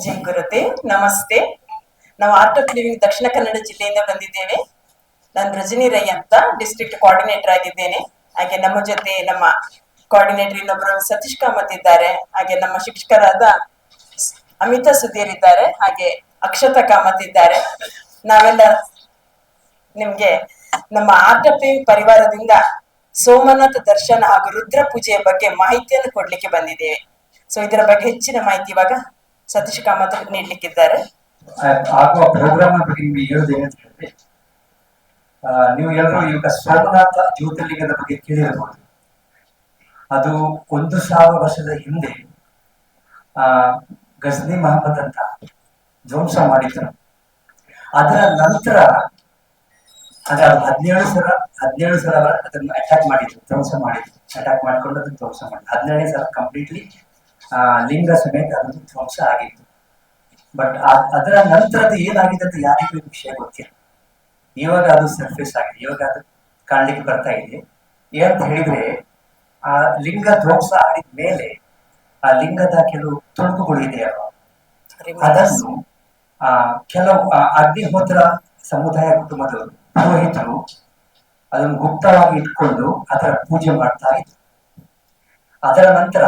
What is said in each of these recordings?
ಜೈ ಗುರುತೆ, ನಮಸ್ತೆ. ನಾವು art of living Dakshina Kannada ಜಿಲ್ಲೆಯಿಂದ ಬಂದಿದ್ದೇವೆ. ನಾನು ರಜನಿ ರೈ ಅಂತ ಡಿಸ್ಟ್ರಿಕ್ಟ್ ಕೋಆರ್ಡಿನೇಟರ್ ಆಗಿದ್ದೇನೆ. ಹಾಗೆ ನಮ್ಮ ಜೊತೆ ನಮ್ಮ ಕೋಆರ್ಡಿನೇಟರ್ ಇನ್ನೊಬ್ಬರು ಸತೀಶ್ ಕಾಮತ್ ಇದ್ದಾರೆ. ಹಾಗೆ ನಮ್ಮ ಶಿಕ್ಷಕರಾದ ಅಮಿತಾ ಸುಧೀರ್ ಇದ್ದಾರೆ. ಹಾಗೆ ಅಕ್ಷತಾ ಕಾಮತ್ ಇದ್ದಾರೆ. ನಾವೆಲ್ಲ ನಿಮ್ಗೆ ನಮ್ಮ ಆರ್ಟ್ ಆಫ್ ಲಿವಿಂಗ್ ಪರಿವಾರದಿಂದ ಸೋಮನಾಥ ದರ್ಶನ ಹಾಗೂ ರುದ್ರ ಪೂಜೆಯ ಬಗ್ಗೆ ಮಾಹಿತಿಯನ್ನು ಕೊಡ್ಲಿಕ್ಕೆ ಬಂದಿದ್ದೇವೆ. ಸೊ ಇದರ ಬಗ್ಗೆ ಹೆಚ್ಚಿನ ಮಾಹಿತಿ ಇವಾಗ ಸತೀಶ್ ಕಾಮತ್ ನೀಡ್ಲಿಕ್ಕಿದ್ದಾರೆ. ಆಗುವ ಪ್ರೋಗ್ರಾಮ್ ಬಗ್ಗೆ ನಿಮ್ಗೆ ಹೇಳೋದೇನಂತ ಹೇಳಿದ್ರೆ, ನೀವು ಎಲ್ಲರೂ ಈಗ ಸೋಮನಾಥ ಜ್ಯೋತಿರ್ಲಿಂಗದ ಬಗ್ಗೆ ಕೇಳಿರಬಹುದು. ಅದು 1000 ವರ್ಷದ ಹಿಂದೆ ಗಜ್ನಿ ಮಹಮ್ಮದ್ ಅಂತ ಧ್ವಂಸ ಮಾಡಿದ್ರು. ಅದರ ನಂತರ ಅದು 17 ಸಲ ಅದನ್ನು ಅಟ್ಯಾಕ್ ಮಾಡಿದ್ರು, ಧ್ವಂಸ ಮಾಡಿದ್ರು. ಅಟ್ಯಾಕ್ ಮಾಡ್ಕೊಂಡು ಅದನ್ನು ಧ್ವಂಸ ಮಾಡಿದ್ರು. 17ನೇ ಸಲ ಕಂಪ್ಲೀಟ್ಲಿ ಲಿಂಗ ಸಮೇತ ಅದನ್ನು ಧ್ವಂಸ ಆಗಿತ್ತು. ಬಟ್ ಅದರ ನಂತರದ ಏನಾಗಿದೆ ಅಂತ ಯಾರಿಗೂ ವಿಷಯ ಗೊತ್ತಿಲ್ಲ. ಇವಾಗ ಅದು ಸರ್ಫೇಸ್ ಆಗಿದೆ, ಇವಾಗ ಅದು ಕಾಣ್ಲಿಕ್ಕೆ ಬರ್ತಾ ಇದೆ. ಏನಂತ ಹೇಳಿದ್ರೆ, ಆ ಲಿಂಗ ಧ್ವಂಸ ಆಗಿದ ಮೇಲೆ ಆ ಲಿಂಗದ ಕೆಲವು ತುಣುಕುಗಳು ಇದೆಯಲ್ಲ, ಅದನ್ನು ಕೆಲವು ಅಗ್ನಿಹೋತ್ರ ಸಮುದಾಯ ಕುಟುಂಬದವರು ಪುರೋಹಿತರು ಅದನ್ನು ಗುಪ್ತವಾಗಿ ಇಟ್ಕೊಂಡು ಅದರ ಪೂಜೆ ಮಾಡ್ತಾ ಇದ್ರು. ಅದರ ನಂತರ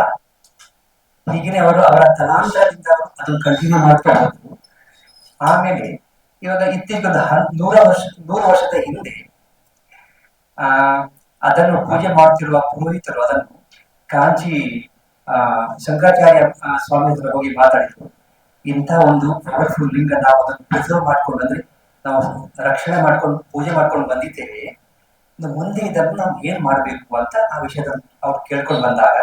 ಹೀಗೇನೆ ಅವರ ತಲಾಂತರದಿಂದ ಅದನ್ನು ಕಂಟಿನ್ಯೂ ಮಾಡ್ತಾ ಹೋದ್ರು. ಆಮೇಲೆ ಇವಾಗ ಇತ್ತೀಚೆಗೆ 100 ವರ್ಷದ ಹಿಂದೆ ಅದನ್ನು ಪೂಜೆ ಮಾಡ್ತಿರುವ ಪುರೋಹಿತರು ಅದನ್ನು ಕಾಂಚಿ ಶಂಕರಾಚಾರ್ಯ ಸ್ವಾಮಿ ಹತ್ರ ಹೋಗಿ ಮಾತಾಡಿದ್ರು. ಇಂಥ ಒಂದು ಪವರ್ಫುಲ್ ಲಿಂಗ ನಾವು ಅದನ್ನು ಪ್ರಿಸರ್ವ್ ಮಾಡ್ಕೊಂಡು, ಅಂದ್ರೆ ನಾವು ರಕ್ಷಣೆ ಮಾಡ್ಕೊಂಡು ಪೂಜೆ ಮಾಡ್ಕೊಂಡು ಬಂದಿದ್ದೇವೆ, ಮುಂದೆ ಇದನ್ನು ನಾವು ಏನ್ ಮಾಡ್ಬೇಕು ಅಂತ ಆ ವಿಷಯದಲ್ಲಿ ಅವ್ರು ಕೇಳ್ಕೊಂಡು ಬಂದಾಗ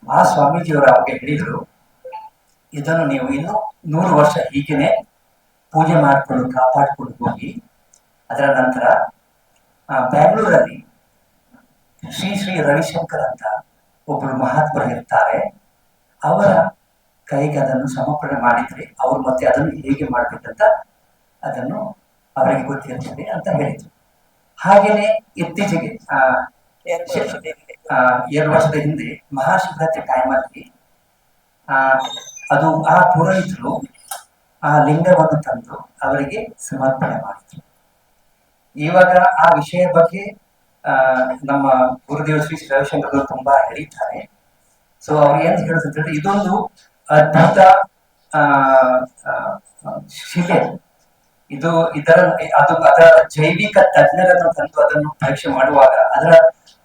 ಆ ಸ್ವಾಮೀಜಿಯವರು ಅವ್ರಿಗೆ ಹೇಳಿದ್ರು, ಇದನ್ನು ನೀವು ಇನ್ನು 100 ವರ್ಷ ಹೀಗೇನೆ ಪೂಜೆ ಮಾಡಿಕೊಂಡು ಕಾಪಾಡಿಕೊಂಡು ಹೋಗಿ. ಅದರ ನಂತರ ಬ್ಯಾಂಗ್ಳೂರಲ್ಲಿ ಶ್ರೀ ರವಿಶಂಕರ್ ಅಂತ ಒಬ್ಬರು ಮಹಾತ್ಮರು ಇರ್ತಾರೆ. ಅವರ ಕೈಗೆ ಅದನ್ನು ಸಮರ್ಪಣೆ ಮಾಡಿದ್ರೆ ಅವ್ರು ಮತ್ತೆ ಅದನ್ನು ಹೇಗೆ ಮಾಡ್ಬೇಕಂತ ಅದನ್ನು ಅವರಿಗೆ ಗೊತ್ತಿರ್ತದೆ ಅಂತ ಹೇಳಿದ್ರು. ಹಾಗೇನೆ ಇತ್ತೀಚೆಗೆ 2 ವರ್ಷದ ಹಿಂದೆ ಮಹಾಶಿವರಾತ್ರಿ ಟೈಮಲ್ಲಿ ಅದು ಆ ಪುರೋಹಿತರು ಆ ಲಿಂಗವನ್ನು ತಂದು ಅವರಿಗೆ ಸಮರ್ಪಣೆ ಮಾಡಿದ್ರು. ಇವಾಗ ಆ ವಿಷಯ ಬಗ್ಗೆ ನಮ್ಮ ಗುರುದೇವ ಶ್ರೀ ರವಿಶಂಕರ್ ತುಂಬಾ ಹೇಳಿದ್ದಾರೆ. ಸೊ ಅವ್ರು ಏನ್ ಹೇಳುತ್ತಂದ್ರೆ, ಇದೊಂದು ಅದ್ಭುತ ಶಿಲೆ. ಅದರ ಜೈವಿಕ ತಜ್ಞರನ್ನು ತಂದು ಅದನ್ನು ಪರೀಕ್ಷೆ ಮಾಡುವಾಗ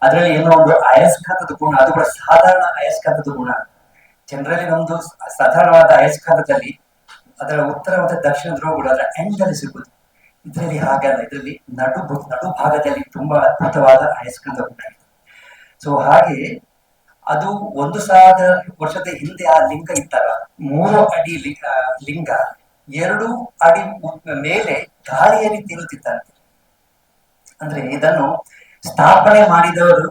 ಅದರಲ್ಲಿ ಏನೋ ಒಂದು ಅಯಸ್ಕಾಂತದ ಗುಣ, ಅದು ಕೂಡ ಸಾಧಾರಣ ಅಯಸ್ಕಾಂತದ ಗುಣ. ಜನರಲಿ ನಮ್ದು ಸಾಧಾರಣವಾದ ಅಯಸ್ಕಾಂತದಲ್ಲಿ ಅದರ ಉತ್ತರ ಮತ್ತು ದಕ್ಷಿಣ ಧ್ರುವಗಳು ಅದರ ಎಂಡಲ್ಲಿ ಸಿಗುವುದು. ಇದರಲ್ಲಿ ಹಾಗಲ್ಲ, ಇದರಲ್ಲಿ ನಡು ಭಾಗದಲ್ಲಿ ತುಂಬಾ ಅದ್ಭುತವಾದ ಅಯಸ್ಕಾಂತ ಗುಣ ಇದೆ. ಸೊ ಹಾಗೆ ಅದು 1000 ವರ್ಷದ ಹಿಂದೆ ಆ ಲಿಂಗ ಇದ್ದಾಗ 3 ಅಡಿ ಲಿಂಗ 2 ಅಡಿ ಮೇಲೆ ಗಾಳಿಯಲ್ಲಿ ತೇಲುತ್ತಿದ್ದಂತೆ. ಅಂದ್ರೆ ಇದನ್ನು ಸ್ಥಾಪನೆ ಮಾಡಿದವರು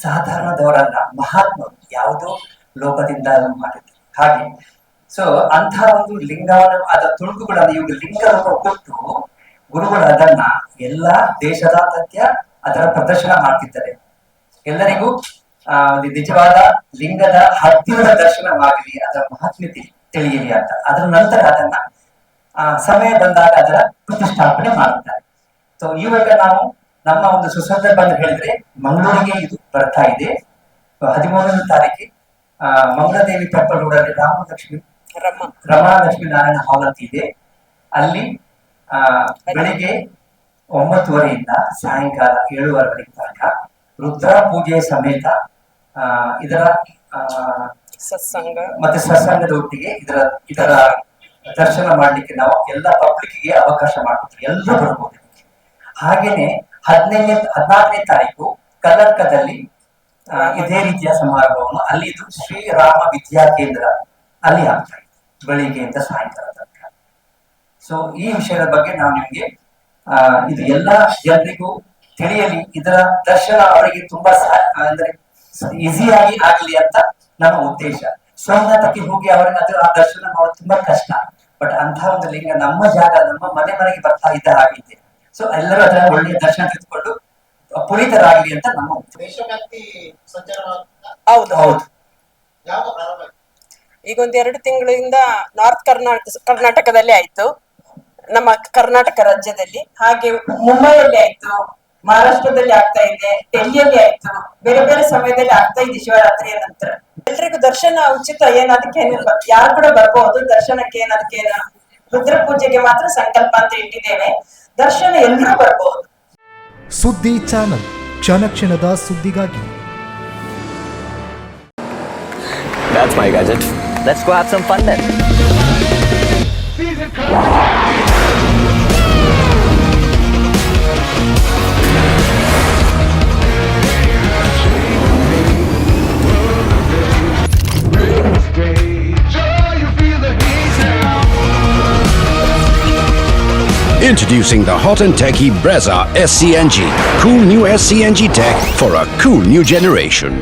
ಸಾಧಾರಣದವರಲ್ಲ, ಮಹಾತ್ಮರು, ಯಾವುದೋ ಲೋಕದಿಂದ ಅದನ್ನು ಮಾಡಿದ್ರು. ಹಾಗೆ ಸೊ ಅಂತಹ ಒಂದು ಲಿಂಗವನ್ನು, ಅದರ ತುಣುಕುಗಳನ್ನು ಇವಾಗ ಲಿಂಗ ರೂಪ ಕೊಟ್ಟು ಗುರುಗಳು ಅದನ್ನ ಎಲ್ಲಾ ದೇಶದಾದ್ಯಂತ ಅದರ ಪ್ರದರ್ಶನ ಮಾಡ್ತಿದ್ದಾರೆ. ಎಲ್ಲರಿಗೂ ನಿಜವಾದ ಲಿಂಗದ ಹತ್ತಿರದ ದರ್ಶನವಾಗಲಿ, ಅದರ ಮಹಾತ್ಮತೆ ತಿಳಿಯಲಿ ಅಂತ. ಅದರ ನಂತರ ಅದನ್ನ ಸಮಯ ಬಂದಾಗ ಅದರ ಪ್ರತಿಷ್ಠಾಪನೆ ಮಾಡುತ್ತಾರೆ. ಸೊ ಇವಾಗ ನಾವು ನಮ್ಮ ಒಂದು ಸುಸಂದರ್ಭ ಅಂತ ಹೇಳಿದ್ರೆ, ಮಂಗಳೂರಿಗೆ ಇದು ಬರ್ತಾ ಇದೆ. 13ನೇ ತಾರೀಕಿಗೆ ಮಂಗಳದೇವಿ ಟೆಂಪಲ್ ರೋಡಲ್ಲಿ ರಮಾ ಲಕ್ಷ್ಮೀ ನಾರಾಯಣ ಹಾಲ್ ಅಂತ ಇದೆ. ಅಲ್ಲಿ ಬೆಳಿಗ್ಗೆ 9:30ಯಿಂದ ಸಾಯಂಕಾಲ 7:30 ತನಕ ರುದ್ರ ಪೂಜೆ ಸಮೇತ ಇದರ ಸತ್ಸಂಗ ಮತ್ತೆ ಸತ್ಸಂಗದ ಒಟ್ಟಿಗೆ ಇದರ ದರ್ಶನ ಮಾಡ್ಲಿಕ್ಕೆ ನಾವು ಎಲ್ಲ ಪಬ್ಲಿಕ್ಗೆ ಅವಕಾಶ ಮಾಡ್ಕೊತೀವಿ, ಎಲ್ಲರೂ ಬರ್ಬೋದು. ಹಾಗೇನೆ 14ನೇ ತಾರೀಕು ಕರ್ನಾಟಕದಲ್ಲಿ ಇದೇ ರೀತಿಯ ಸಮಾರಂಭವನ್ನು ಅಲ್ಲಿ ಇದು ಶ್ರೀರಾಮ ವಿದ್ಯಾ ಕೇಂದ್ರ ಅಲ್ಲಿ ಆಗ್ತಾ ಇದೆ, ಬೆಳಿಗ್ಗೆಯಿಂದ ಸಾಯಂಕಾಲ ತನಕ. ಸೊ ಈ ವಿಷಯದ ಬಗ್ಗೆ ನಾವು ನಿಮ್ಗೆ ಇದು ಎಲ್ಲ ಜನರಿಗೂ ತಿಳಿಯಲಿ, ಇದರ ದರ್ಶನ ಅವರಿಗೆ ತುಂಬಾ ಅಂದ್ರೆ ಈಸಿಯಾಗಿ ಆಗ್ಲಿ ಅಂತ ನಮ್ಮ ಉದ್ದೇಶ. ಸೋಮನಾಥಕ್ಕೆ ಹೋಗಿ ಅವರಿಗೆ ಆ ದರ್ಶನ ಮಾಡೋದು ತುಂಬಾ ಕಷ್ಟ. ಬಟ್ ಅಂತಹ ಒಂದು ಲಿಂಗ ನಮ್ಮ ಜಾಗ, ನಮ್ಮ ಮನೆಗೆ ಬರ್ತಾ ಇದ್ದ ಹಾಗಿದೆ. ಸೊ ಎಲ್ಲರೂ ಅದರ ಒಳ್ಳೆಯ ದರ್ಶನ ತೆಗೆದುಕೊಂಡು ಪುನೀತರಾಗಲಿ ಅಂತ ನಮ್ಮ ಉದ್ದೇಶ. ಹೌದು ಹೌದು. ಈಗ ಒಂದು 2 ತಿಂಗಳಿಂದ ನಾರ್ತ್ ಕರ್ನಾಟಕದಲ್ಲಿ ಆಯ್ತು, ನಮ್ಮ ಕರ್ನಾಟಕ ರಾಜ್ಯದಲ್ಲಿ. ಹಾಗೆ ಮುಂಬೈಯಲ್ಲಿ ಆಯ್ತು, ಮಹಾರಾಷ್ಟ್ರದಲ್ಲಿ ಆಗ್ತಾ ಇದೆ, ಡೆಲ್ಲಿಯಲ್ಲಿ ಆಯ್ತು, ಬೇರೆ ಬೇರೆ ಸಮಯದಲ್ಲಿ ಆಗ್ತಾ ಇದೆ ಶಿವರಾತ್ರಿಯ ನಂತರ. ಎಲ್ರಿಗೂ ದರ್ಶನ ಉಚಿತ, ಅದಕ್ಕೇನಿಲ್ಲ, ಯಾರು ಕೂಡ ಬರ್ಬಹುದು ದರ್ಶನಕ್ಕೆ. ಅದಕ್ಕೇನು ರುದ್ರ ಪೂಜೆಗೆ ಮಾತ್ರ ಸಂಕಲ್ಪ ಅಂತ ಇಟ್ಟಿದ್ದೇವೆ. ದರ್ಶನ ಎಲ್ಲರೂ ಬರ್ಬಹುದು. ಸುದ್ದಿ ಚಾನಲ್, ಕ್ಷಣ ಕ್ಷಣದ ಸುದ್ದಿಗಾಗಿ. That's my gadget. Let's go have some fun then. Introducing the hot and techy Brezza SCNG. Cool new SCNG tech for a cool new generation.